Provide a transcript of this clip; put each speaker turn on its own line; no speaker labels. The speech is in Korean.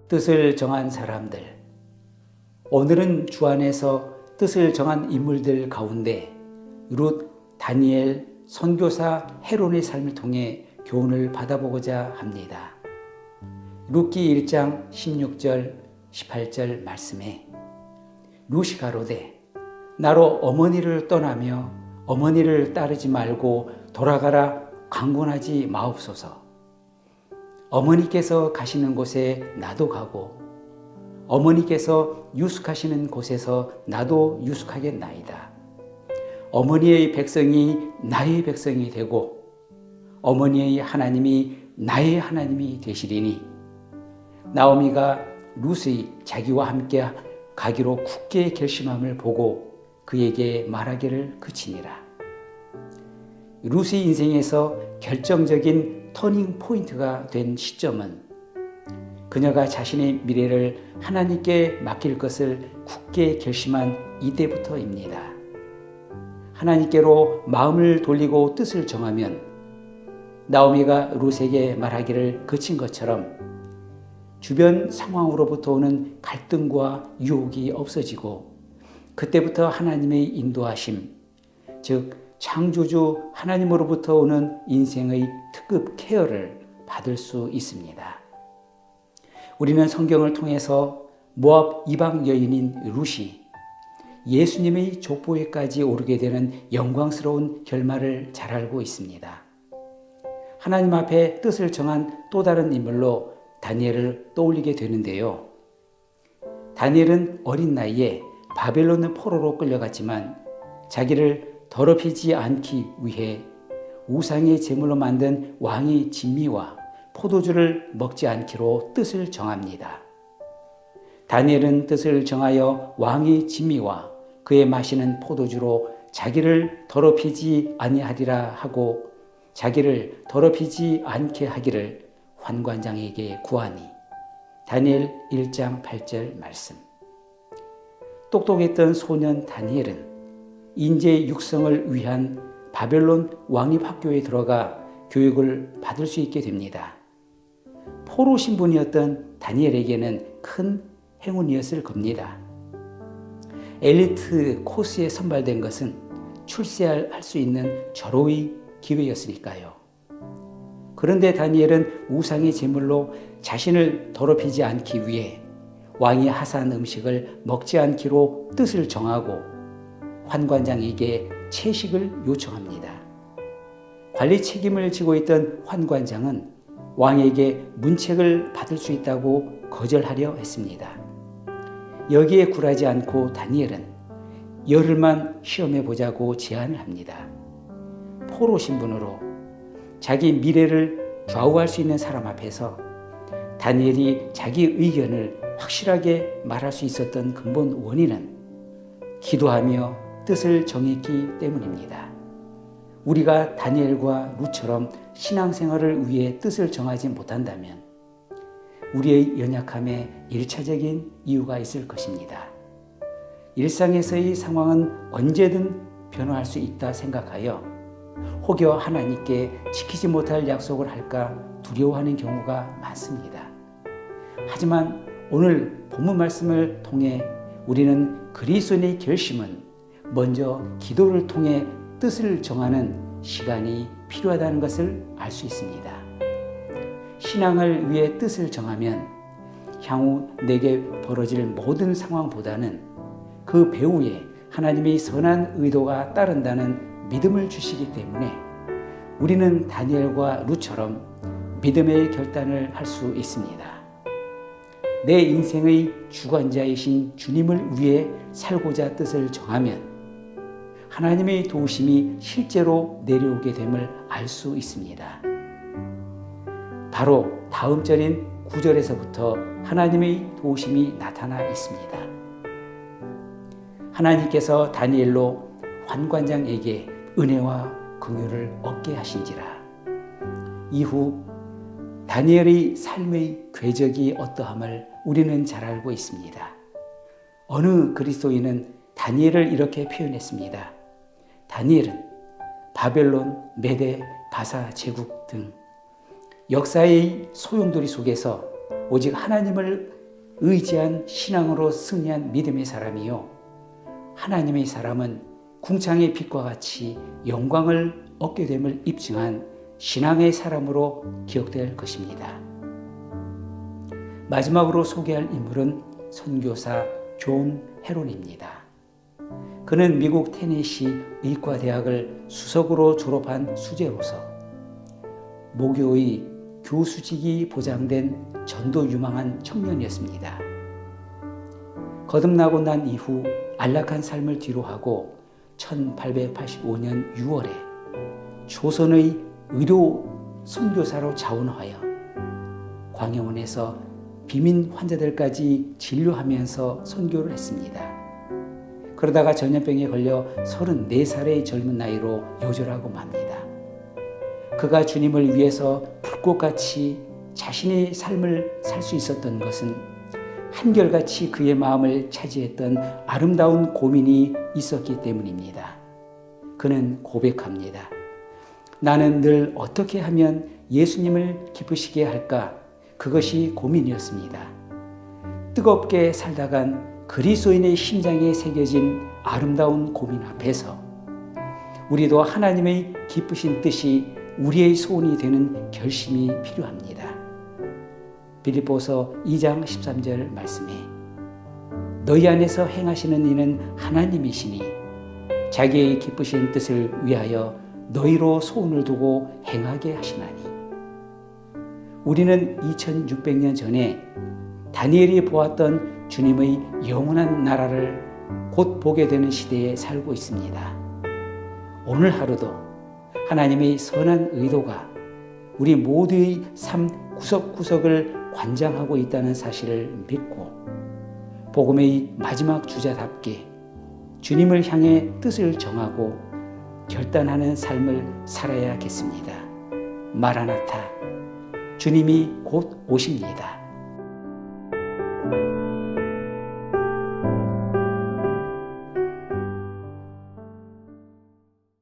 뜻을 정한 사람들. 오늘은 주 안에서 뜻을 정한 인물들 가운데 룻, 다니엘, 선교사 헤론의 삶을 통해 교훈을 받아보고자 합니다. 룻기 1장 16절 18절 말씀에 룻이 가로되 나로 어머니를 떠나며 어머니를 따르지 말고 돌아가라 강권하지 마옵소서. 어머니께서 가시는 곳에 나도 가고 어머니께서 유숙하시는 곳에서 나도 유숙하겠나이다. 어머니의 백성이 나의 백성이 되고 어머니의 하나님이 나의 하나님이 되시리니. 나오미가 룻의 자기와 함께 가기로 굳게 결심함을 보고 그에게 말하기를 그치니라. 룻의 인생에서 결정적인 터닝 포인트가 된 시점은 그녀가 자신의 미래를 하나님께 맡길 것을 굳게 결심한 이때부터입니다. 하나님께로 마음을 돌리고 뜻을 정하면 나오미가 룻에게 말하기를 그친 것처럼 주변 상황으로부터 오는 갈등과 유혹이 없어지고 그때부터 하나님의 인도하심, 즉 창조주 하나님으로부터 오는 인생의 특급 케어를 받을 수 있습니다. 우리는 성경을 통해서 모압 이방 여인인 룻이 예수님의 족보에까지 오르게 되는 영광스러운 결말을 잘 알고 있습니다. 하나님 앞에 뜻을 정한 또 다른 인물로 다니엘을 떠올리게 되는데요. 다니엘은 어린 나이에 바벨론 포로로 끌려갔지만 자기를 더럽히지 않기 위해 우상의 제물로 만든 왕의 진미와 포도주를 먹지 않기로 뜻을 정합니다. 다니엘은 뜻을 정하여 왕의 진미와 그의 마시는 포도주로 자기를 더럽히지 아니하리라 하고 자기를 더럽히지 않게 하기를 환관장에게 구하니. 다니엘 1장 8절 말씀. 똑똑했던 소년 다니엘은 인재 육성을 위한 바벨론 왕립학교에 들어가 교육을 받을 수 있게 됩니다. 포로 신분이었던 다니엘에게는 큰 행운이었을 겁니다. 엘리트 코스에 선발된 것은 출세할 수 있는 절호의 기회였으니까요. 그런데 다니엘은 우상의 제물로 자신을 더럽히지 않기 위해 왕이 하사한 음식을 먹지 않기로 뜻을 정하고 환관장에게 채식을 요청합니다. 관리 책임을 지고 있던 환관장은 왕에게 문책을 받을 수 있다고 거절하려 했습니다. 여기에 굴하지 않고 다니엘은 열흘만 시험해 보자고 제안을 합니다. 포로 신분으로 자기 미래를 좌우할 수 있는 사람 앞에서 다니엘이 자기 의견을 확실하게 말할 수 있었던 근본 원인은 기도하며 뜻을 정했기 때문입니다. 우리가 다니엘과 룻처럼 신앙생활을 위해 뜻을 정하지 못한다면 우리의 연약함에 일차적인 이유가 있을 것입니다. 일상에서의 상황은 언제든 변화할 수 있다 생각하여 혹여 하나님께 지키지 못할 약속을 할까 두려워하는 경우가 많습니다. 하지만 오늘 본문 말씀을 통해 우리는 그리스도인의 결심은 먼저 기도를 통해 뜻을 정하는 시간이 필요하다는 것을 알 수 있습니다. 신앙을 위해 뜻을 정하면 향후 내게 벌어질 모든 상황보다는 그 배후에 하나님의 선한 의도가 따른다는 믿음을 주시기 때문에 우리는 다니엘과 룻처럼 믿음의 결단을 할 수 있습니다. 내 인생의 주관자이신 주님을 위해 살고자 뜻을 정하면 하나님의 도우심이 실제로 내려오게 됨을 알 수 있습니다. 바로 다음 절인 9절에서부터 하나님의 도우심이 나타나 있습니다. 하나님께서 다니엘로 환관장에게 은혜와 긍휼을 얻게 하신지라. 이후 다니엘의 삶의 궤적이 어떠함을 우리는 잘 알고 있습니다. 어느 그리스도인은 다니엘을 이렇게 표현했습니다. 다니엘은 바벨론, 메데, 바사 제국 등 역사의 소용돌이 속에서 오직 하나님을 의지한 신앙으로 승리한 믿음의 사람이요, 하나님의 사람은 궁창의 빛과 같이 영광을 얻게 됨을 입증한 신앙의 사람으로 기억될 것입니다. 마지막으로 소개할 인물은 선교사 존 헤론입니다. 그는 미국 테네시 의과대학을 수석으로 졸업한 수재로서 모교의 교수직이 보장된 전도 유망한 청년이었습니다. 거듭나고 난 이후 안락한 삶을 뒤로하고 1885년 6월에 조선의 의료 선교사로 자원하여 광해원에서 비민 환자들까지 진료하면서 선교를 했습니다. 그러다가 전염병에 걸려 34살의 젊은 나이로 요절하고 맙니다. 그가 주님을 위해서 불꽃같이 자신의 삶을 살 수 있었던 것은 한결같이 그의 마음을 차지했던 아름다운 고민이 있었기 때문입니다. 그는 고백합니다. 나는 늘 어떻게 하면 예수님을 기쁘시게 할까? 그것이 고민이었습니다. 뜨겁게 살다간 그리스도인의 심장에 새겨진 아름다운 고민 앞에서 우리도 하나님의 기쁘신 뜻이 우리의 소원이 되는 결심이 필요합니다. 빌립보서 2장 13절 말씀에 너희 안에서 행하시는 이는 하나님이시니 자기의 기쁘신 뜻을 위하여 너희로 소원을 두고 행하게 하시나니. 우리는 2600년 전에 다니엘이 보았던 주님의 영원한 나라를 곧 보게 되는 시대에 살고 있습니다. 오늘 하루도 하나님의 선한 의도가 우리 모두의 삶 구석구석을 관장하고 있다는 사실을 믿고 복음의 마지막 주자답게 주님을 향해 뜻을 정하고 결단하는 삶을 살아야겠습니다. 마라나타, 주님이 곧 오십니다.